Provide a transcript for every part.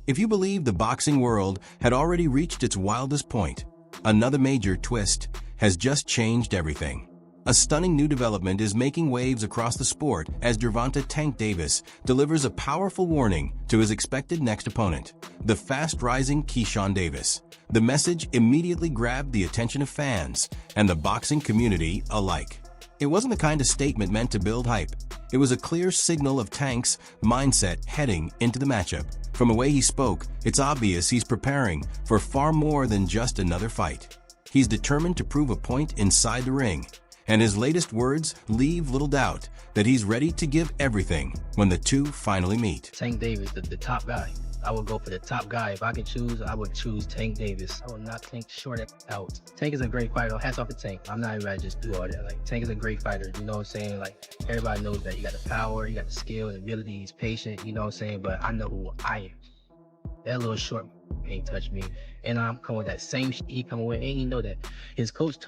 If you believe the boxing world had already reached its wildest point, another major twist has just changed everything. A stunning new development is making waves across the sport as Gervonta "Tank" Davis delivers a powerful warning to his expected next opponent, the fast-rising Keyshawn Davis. The message immediately grabbed the attention of fans and the boxing community alike. It wasn't the kind of statement meant to build hype. It was a clear signal of Tank's mindset heading into the matchup. From the way he spoke, it's obvious he's preparing for far more than just another fight. He's determined to prove a point inside the ring, and his latest words leave little doubt that he's ready to give everything when the two finally meet. Tank Davis, the top guy. I would go for the top guy. If I could choose, I would choose Tank Davis. I would not think short out. Tank is a great fighter. Hats off to Tank. I'm not even ready to just do all that. Like, Tank is a great fighter. You know what I'm saying? Like, everybody knows that. You got the power, you got the skill, the ability, he's patient. You know what I'm saying? But I know who I am. That little short ain't touch me. And I'm coming with that same shit he coming with. And you know that his coach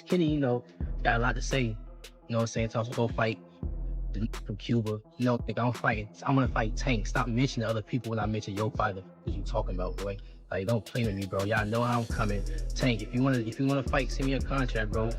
Kenny, you know, got a lot to say. You know what I'm saying? Talks go fight from Cuba. You know, think I'm gonna fight Tank. Stop mentioning other people when I mention your fighter. What you talking about, boy? Like, don't play with me, bro. Y'all know how I'm coming. Tank, if you wanna fight, send me a contract, bro.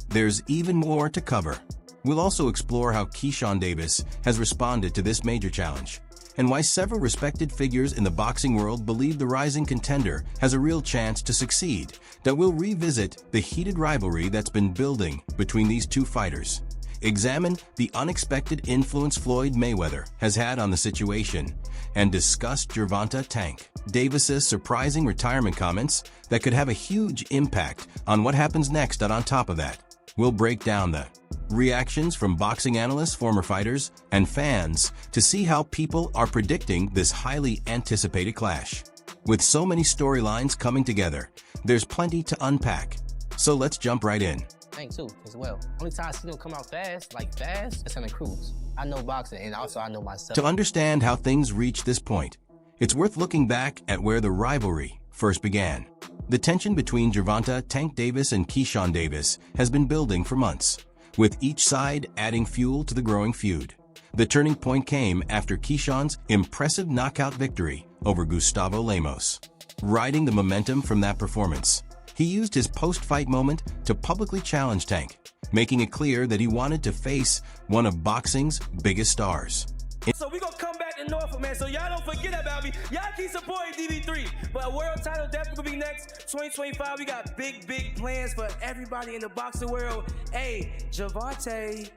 There's even more to cover. We'll also explore how Keyshawn Davis has responded to this major challenge, and why several respected figures in the boxing world believe the rising contender has a real chance to succeed. That we'll revisit the heated rivalry that's been building between these two fighters, examine the unexpected influence Floyd Mayweather has had on the situation, and discuss Gervonta "Tank" Davis's surprising retirement comments that could have a huge impact on what happens next. And on top of that, we'll break down the reactions from boxing analysts, former fighters, and fans to see how people are predicting this highly anticipated clash. With so many storylines coming together, there's plenty to unpack. So let's jump right in. Tank too, as well. Only time I see them come out fast, it's on the cruise. I know boxing, and also I know myself. To understand how things reached this point, it's worth looking back at where the rivalry first began. The tension between Gervonta "Tank" Davis and Keyshawn Davis has been building for months, with each side adding fuel to the growing feud. The turning point came after Keyshawn's impressive knockout victory over Gustavo Lemos. Riding the momentum from that performance, he used his post-fight moment to publicly challenge Tank, making it clear that he wanted to face one of boxing's biggest stars. So we gonna come back to Norfolk, man, so y'all don't forget about me. Y'all keep supporting DB3. But a world title definitely gonna be next. 2025, we got big plans for everybody in the boxing world. Hey, Gervonta,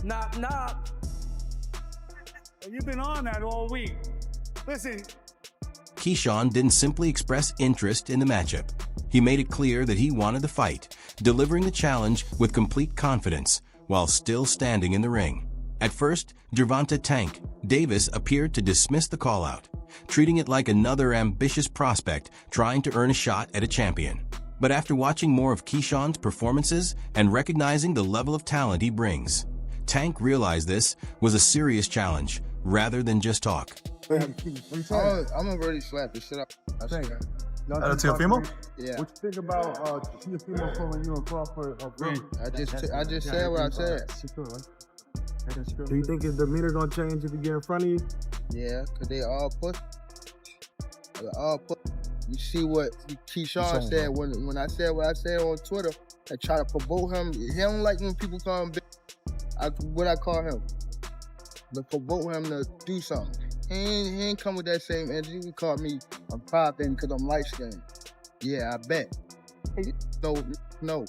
knock, knock. You've been on that all week. Listen. Keyshawn didn't simply express interest in the matchup. He made it clear that he wanted the fight, delivering the challenge with complete confidence while still standing in the ring. At first, Gervonta "Tank" Davis appeared to dismiss the call-out, treating it like another ambitious prospect trying to earn a shot at a champion. But after watching more of Keyshawn's performances and recognizing the level of talent he brings, Tank realized this was a serious challenge rather than just talk. I'm gonna really slap this shit up. That's your female? Yeah. What you think about your female calling you and Crawford? I just said what I said. Do you think his demeanor gonna change if he get in front of you? Yeah, cause they all put. You see what Keyshawn said when I said what I said on Twitter. I try to provoke him. He don't like when people call him. What I call him, to provoke him to do something. He ain't come with that same energy. He called me I'm popping because I'm light skinned. Yeah, I bet. No.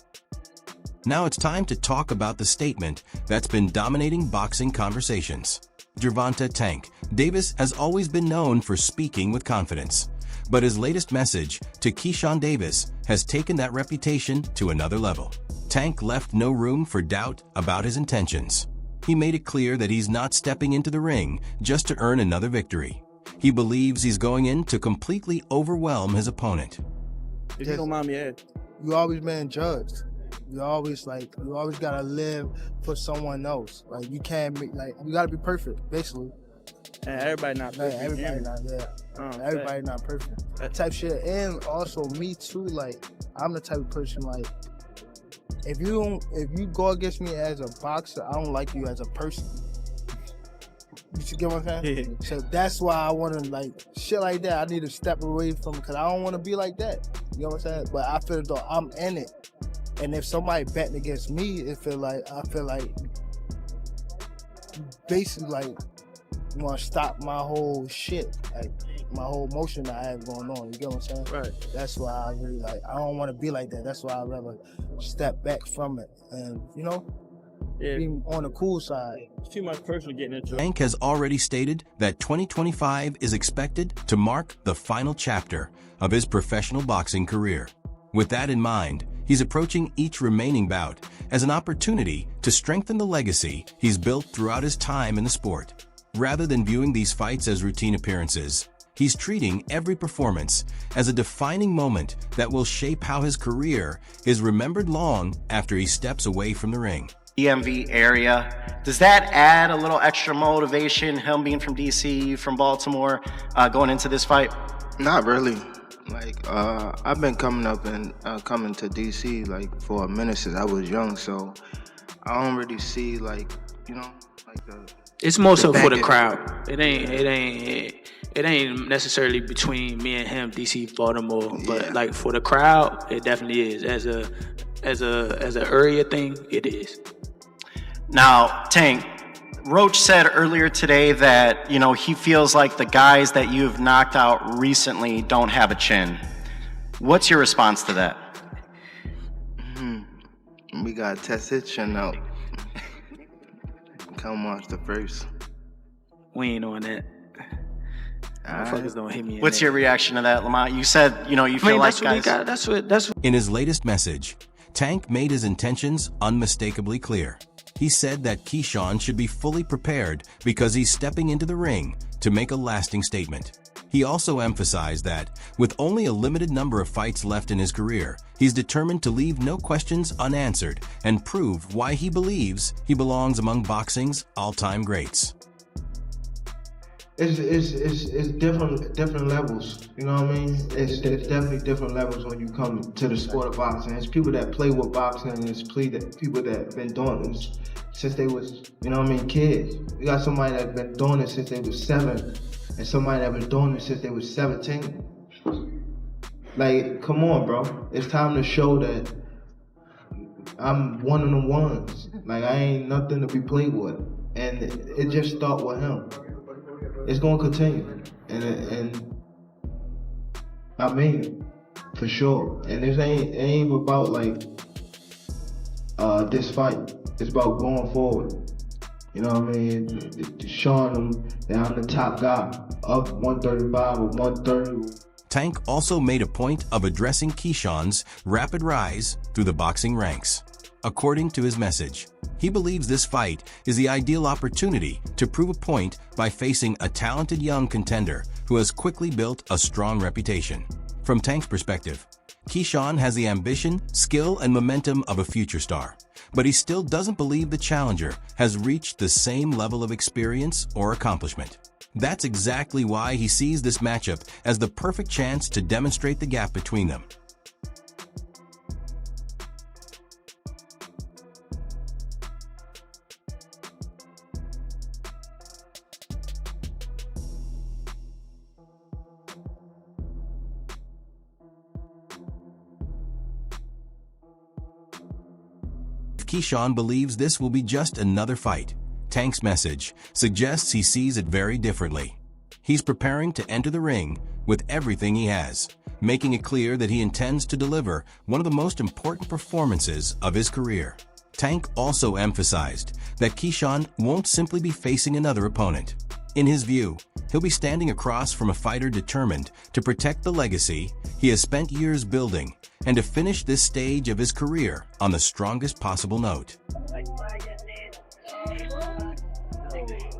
Now it's time to talk about the statement that's been dominating boxing conversations. Gervonta "Tank" Davis has always been known for speaking with confidence, but his latest message to Keyshawn Davis has taken that reputation to another level. Tank left no room for doubt about his intentions. He made it clear that he's not stepping into the ring just to earn another victory. He believes he's going in to completely overwhelm his opponent. If you don't mind me asking, You always been judged. You always gotta live for someone else. Like, you can't be you gotta be perfect, basically. and everybody not Like, perfect. everybody not everybody not perfect. That type shit. And also me too, like, I'm the type of person, like, if you go against me as a boxer, I don't like you as a person. You get what I'm saying? Yeah. So that's why I want to, like, shit like that. I need to step away from it because I don't want to be like that. You know what I'm saying? But I feel though I'm in it. And if somebody betting against me, I feel like basically like you want to stop my whole shit, like my whole motion that I have going on. You get what I'm saying? Right. That's why I really like. I don't want to be like that. That's why I rather step back from it and be on the cool side. It's too much personal getting into it. Tank has already stated that 2025 is expected to mark the final chapter of his professional boxing career. With that in mind, he's approaching each remaining bout as an opportunity to strengthen the legacy he's built throughout his time in the sport. Rather than viewing these fights as routine appearances, he's treating every performance as a defining moment that will shape how his career is remembered long after he steps away from the ring. DMV area. Does that add a little extra motivation, him being from DC, from Baltimore, going into this fight? Not really. Like, I've been coming up and coming to DC like for a minute since I was young, so I don't really see like the. It's more so for the crowd. It ain't necessarily between me and him, DC, Baltimore, but like for the crowd, it definitely is. As a area thing, it is. Now, Tank, Roach said earlier today that, he feels like the guys that you've knocked out recently don't have a chin. What's your response to that? We gotta test his chin out. Come watch the first. We ain't on that. Motherfuckers don't hit me. What's your reaction to that, Lamont? You said, you feel like guys. That's what. In his latest message, Tank made his intentions unmistakably clear. He said that Keyshawn should be fully prepared because he's stepping into the ring to make a lasting statement. He also emphasized that, with only a limited number of fights left in his career, he's determined to leave no questions unanswered and prove why he believes he belongs among boxing's all-time greats. It's different levels, you know what I mean? It's definitely different levels when you come to the sport of boxing. It's people that play with boxing, and it's people that been doing it since they was, kids. You got somebody that's been doing it since they was 7, and somebody that been doing it since they was 17. Like, come on, bro. It's time to show that I'm one of the ones. Like, I ain't nothing to be played with. And it just started with him. It's gonna continue, and I mean it, for sure. And it ain't about like this fight. It's about going forward. You know what I mean? Showing them that I'm the top guy, up 135 or 130. Tank also made a point of addressing Keyshawn's rapid rise through the boxing ranks. According to his message, he believes this fight is the ideal opportunity to prove a point by facing a talented young contender who has quickly built a strong reputation. From Tank's perspective, Keyshawn has the ambition, skill, and momentum of a future star, but he still doesn't believe the challenger has reached the same level of experience or accomplishment. That's exactly why he sees this matchup as the perfect chance to demonstrate the gap between them. Keyshawn believes this will be just another fight. Tank's message suggests he sees it very differently. He's preparing to enter the ring with everything he has, making it clear that he intends to deliver one of the most important performances of his career. Tank also emphasized that Keyshawn won't simply be facing another opponent. In his view, he'll be standing across from a fighter determined to protect the legacy he has spent years building and to finish this stage of his career on the strongest possible note.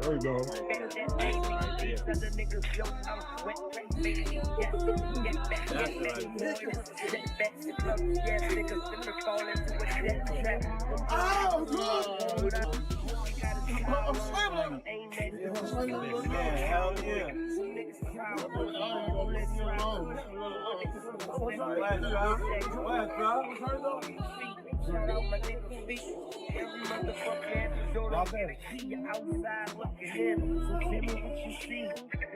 There we go. I'm swimming. Hell yeah. Last drop. Shout out my nigga feet. Every motherfucker at the door. I better see you outside looking in. So tell me what you see.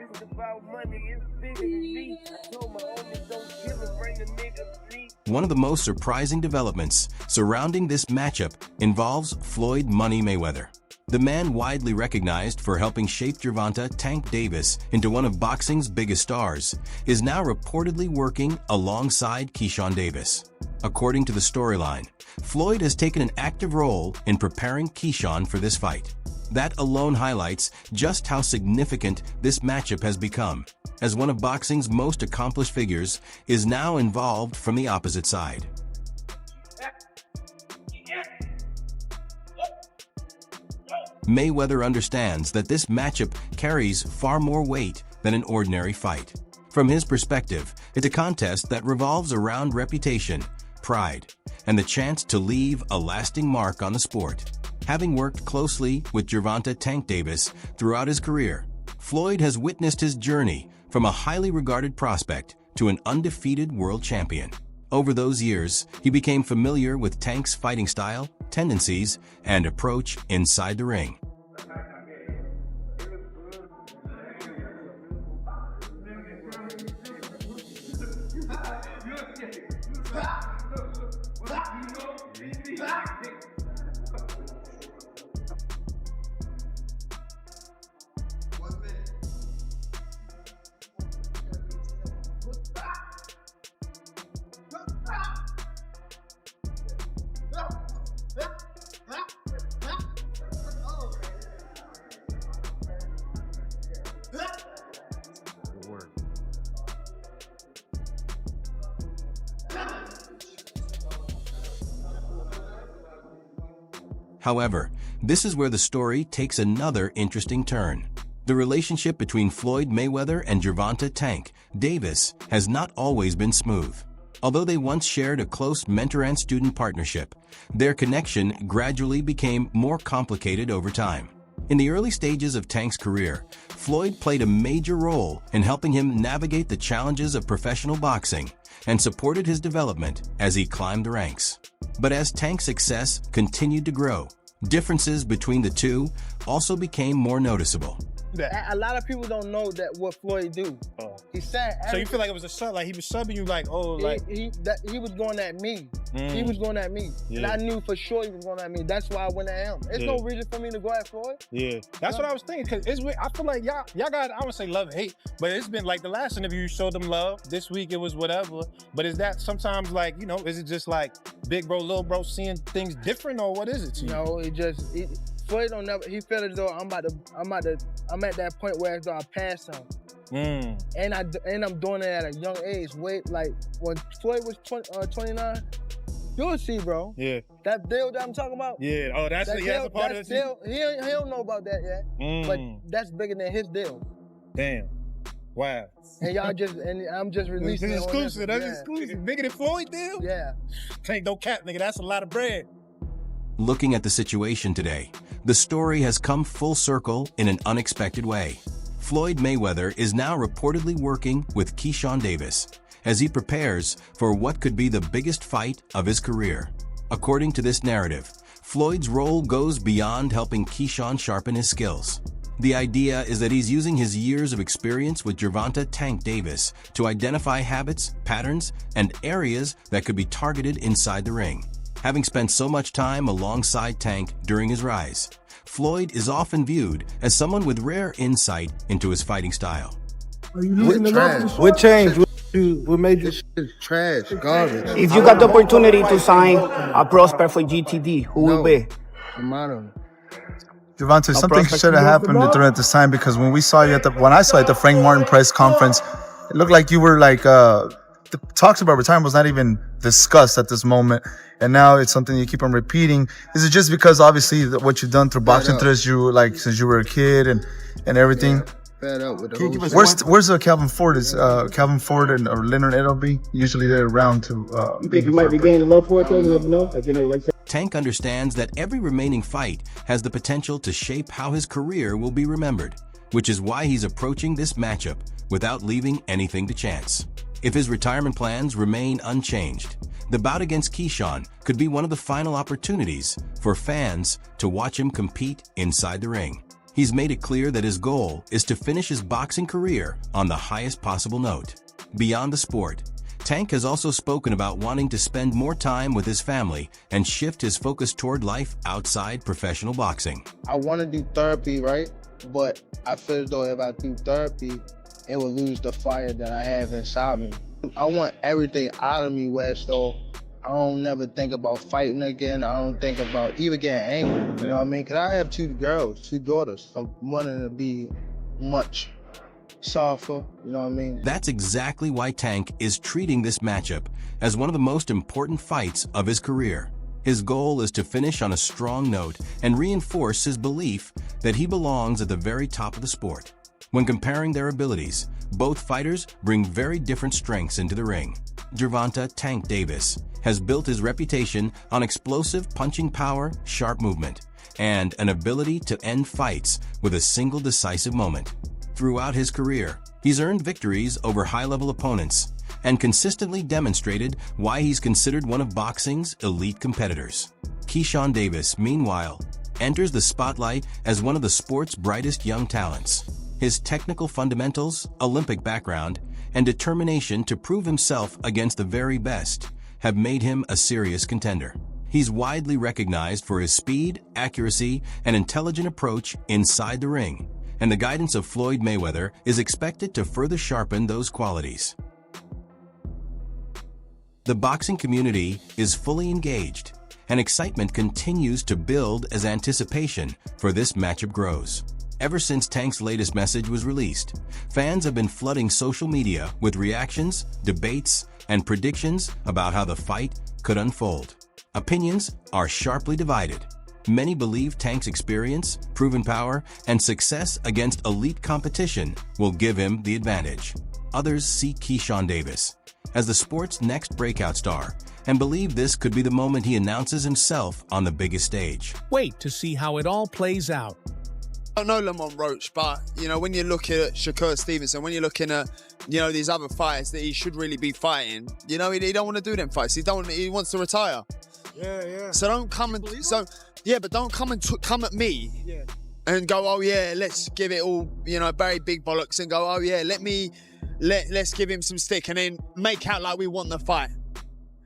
It's about money, it's bigger than me. I told my homies don't kill him, bring a nigga to me. One of the most surprising developments surrounding this matchup involves Floyd "Money" Mayweather. The man widely recognized for helping shape Gervonta "Tank" Davis into one of boxing's biggest stars is now reportedly working alongside Keyshawn Davis. According to the storyline, Floyd has taken an active role in preparing Keyshawn for this fight. That alone highlights just how significant this matchup has become, as one of boxing's most accomplished figures is now involved from the opposite side. Mayweather understands that this matchup carries far more weight than an ordinary fight. From his perspective, it's a contest that revolves around reputation, pride, and the chance to leave a lasting mark on the sport. Having worked closely with Gervonta "Tank" Davis throughout his career, Floyd has witnessed his journey from a highly regarded prospect to an undefeated world champion. Over those years, he became familiar with Tank's fighting style, tendencies, and approach inside the ring. However, this is where the story takes another interesting turn. The relationship between Floyd Mayweather and Gervonta "Tank" Davis has not always been smooth. Although they once shared a close mentor and student partnership, their connection gradually became more complicated over time. In the early stages of Tank's career, Floyd played a major role in helping him navigate the challenges of professional boxing and supported his development as he climbed the ranks. But as Tank's success continued to grow, differences between the two also became more noticeable. A lot of people don't know that what Floyd do. He said. So you feel like it was a sub, like he was subbing you, like he was going at me. He was going at me, and I knew for sure he was going at me. That's why I went at him. There's no reason for me to go at Floyd. Yeah, that's what I was thinking. Cause it's weird. I feel like y'all got, I would say love and hate, but it's been like the last interview you showed them love. This week it was whatever. But is that sometimes like, you know, is it just like big bro, little bro seeing things different, or what is it to you? No, Floyd don't never. He felt as though I'm at that point where as though I passed him. And I'm doing it at a young age. Wait, like when Floyd was 29, you'll see, bro. Yeah. That deal that I'm talking about. Yeah. Oh, that's a part of the deal. He don't know about that yet. But that's bigger than his deal. Damn. Wow. And I'm just releasing it. It's exclusive. That's exclusive. Bigger than Floyd deal? Yeah. Ain't no cap, nigga. That's a lot of bread. Looking at the situation today, the story has come full circle in an unexpected way. Floyd Mayweather is now reportedly working with Keyshawn Davis as he prepares for what could be the biggest fight of his career. According to this narrative, Floyd's role goes beyond helping Keyshawn sharpen his skills. The idea is that he's using his years of experience with Gervonta "Tank" Davis to identify habits, patterns, and areas that could be targeted inside the ring. Having spent so much time alongside Tank during his rise, Floyd is often viewed as someone with rare insight into his fighting style. What changed? What made you? This shit is trash, garbage. If you got the opportunity to sign a prospect for GTD, who will be? Gervonta, something should have happened during this time, because when I saw you at the Frank Martin press conference, it looked like you were like the talks about retirement was not even discussed at this moment, and now it's something you keep on repeating. Is it just because obviously what you've done through boxing since you were a kid and everything? Fed up with the Where's Calvin Ford? Is Calvin Ford and or Leonard Edelby usually they're around to? You think you might be gaining love for it though? No, Tank understands that every remaining fight has the potential to shape how his career will be remembered, which is why he's approaching this matchup without leaving anything to chance. If his retirement plans remain unchanged, the bout against Keyshawn could be one of the final opportunities for fans to watch him compete inside the ring. He's made it clear that his goal is to finish his boxing career on the highest possible note. Beyond the sport, Tank has also spoken about wanting to spend more time with his family and shift his focus toward life outside professional boxing. I want to do therapy, right? But I feel as though if I do therapy, it will lose the fire that I have inside me. I want everything out of me where so I don't never think about fighting again. I don't think about even getting angry, you know what I mean? Because I have two daughters. I'm wanting to be much softer, you know what I mean? That's exactly why Tank is treating this matchup as one of the most important fights of his career. His goal is to finish on a strong note and reinforce his belief that he belongs at the very top of the sport. When comparing their abilities, both fighters bring very different strengths into the ring. Gervonta "Tank" Davis has built his reputation on explosive punching power, sharp movement, and an ability to end fights with a single decisive moment. Throughout his career, he's earned victories over high-level opponents and consistently demonstrated why he's considered one of boxing's elite competitors. Keyshawn Davis, meanwhile, enters the spotlight as one of the sport's brightest young talents. His technical fundamentals, Olympic background, and determination to prove himself against the very best have made him a serious contender. He's widely recognized for his speed, accuracy, and intelligent approach inside the ring, and the guidance of Floyd Mayweather is expected to further sharpen those qualities. The boxing community is fully engaged, and excitement continues to build as anticipation for this matchup grows. Ever since Tank's latest message was released, fans have been flooding social media with reactions, debates, and predictions about how the fight could unfold. Opinions are sharply divided. Many believe Tank's experience, proven power, and success against elite competition will give him the advantage. Others see Keyshawn Davis as the sport's next breakout star and believe this could be the moment he announces himself on the biggest stage. Wait to see how it all plays out. I don't know Lamont Roach, but, you know, when you're looking at Shakur Stevenson, when you're looking at, you know, these other fighters that he should really be fighting, you know, he don't want to do them fights. He wants to retire. Yeah. So don't come and, but don't come and come at me and go, oh yeah, let's give it all, you know, very big bollocks and go, oh yeah, let's give him some stick and then make out like we want the fight.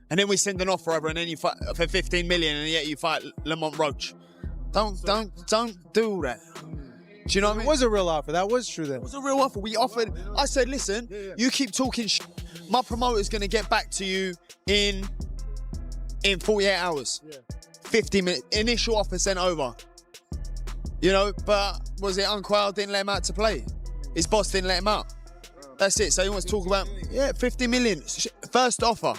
And then we send an offer over and then you fight for 15 million and yet you fight Lamont Roach. Don't do that. Do you know what I mean? It was a real offer. That was true then. It was a real offer. We offered. I said, listen, you keep talking my promoter's going to get back to you in 48 hours. 50 minutes. Initial offer sent over. You know, but was it Unquell didn't let him out to play? His boss didn't let him out. That's it. So he wants to talk about, 50 million. First offer.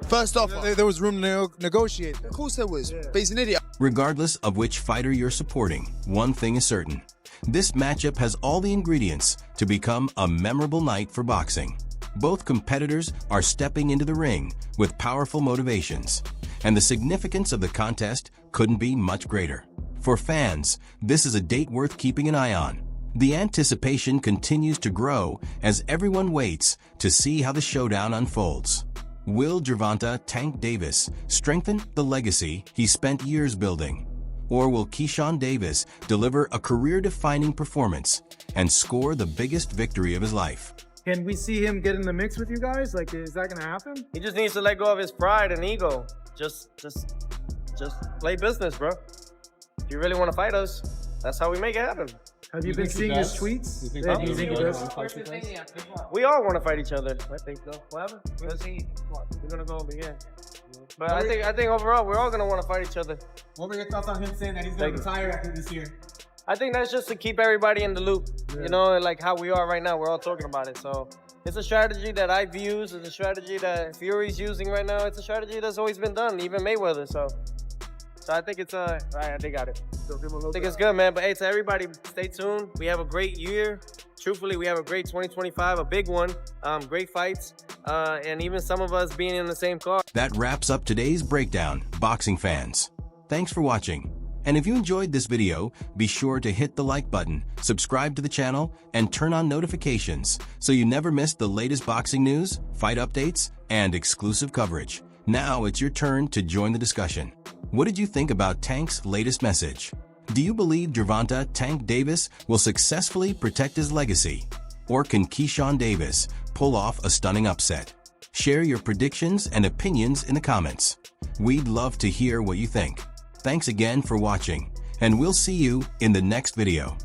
First offer. There was room to negotiate. Of course there was. But he's an idiot. Regardless of which fighter you're supporting, one thing is certain. This matchup has all the ingredients to become a memorable night for boxing. Both competitors are stepping into the ring with powerful motivations, and the significance of the contest couldn't be much greater. For fans, this is a date worth keeping an eye on. The anticipation continues to grow as everyone waits to see how the showdown unfolds. Will Gervonta "Tank" Davis strengthen the legacy he spent years building? Or will Keyshawn Davis deliver a career-defining performance and score the biggest victory of his life? Can we see him get in the mix with you guys? Like, is that gonna happen? He just needs to let go of his pride and ego. Just play business, bro. If you really want to fight us, that's how we make it happen. Have you been seeing his tweets? You think he does? We all want to fight each other. I think so. What happened? We're gonna go over here. But I think overall we're all gonna want to fight each other. What were your thoughts on him saying that he's gonna retire after this year? I think that's just to keep everybody in the loop. You know, like how we are right now. We're all talking about it. So it's a strategy that I've used. It's a strategy that Fury's using right now. It's a strategy that's always been done, even Mayweather. So I think it's right. I think got it. I think it's good, man. But hey, to everybody, stay tuned. We have a great year. Truthfully, we have a great 2025, a big one. Great fights, and even some of us being in the same car. That wraps up today's breakdown, boxing fans. Thanks for watching. And if you enjoyed this video, be sure to hit the like button, subscribe to the channel, and turn on notifications so you never miss the latest boxing news, fight updates, and exclusive coverage. Now it's your turn to join the discussion. What did you think about Tank's latest message? Do you believe Gervonta "Tank" Davis will successfully protect his legacy? Or can Keyshawn Davis pull off a stunning upset? Share your predictions and opinions in the comments. We'd love to hear what you think. Thanks again for watching, and we'll see you in the next video.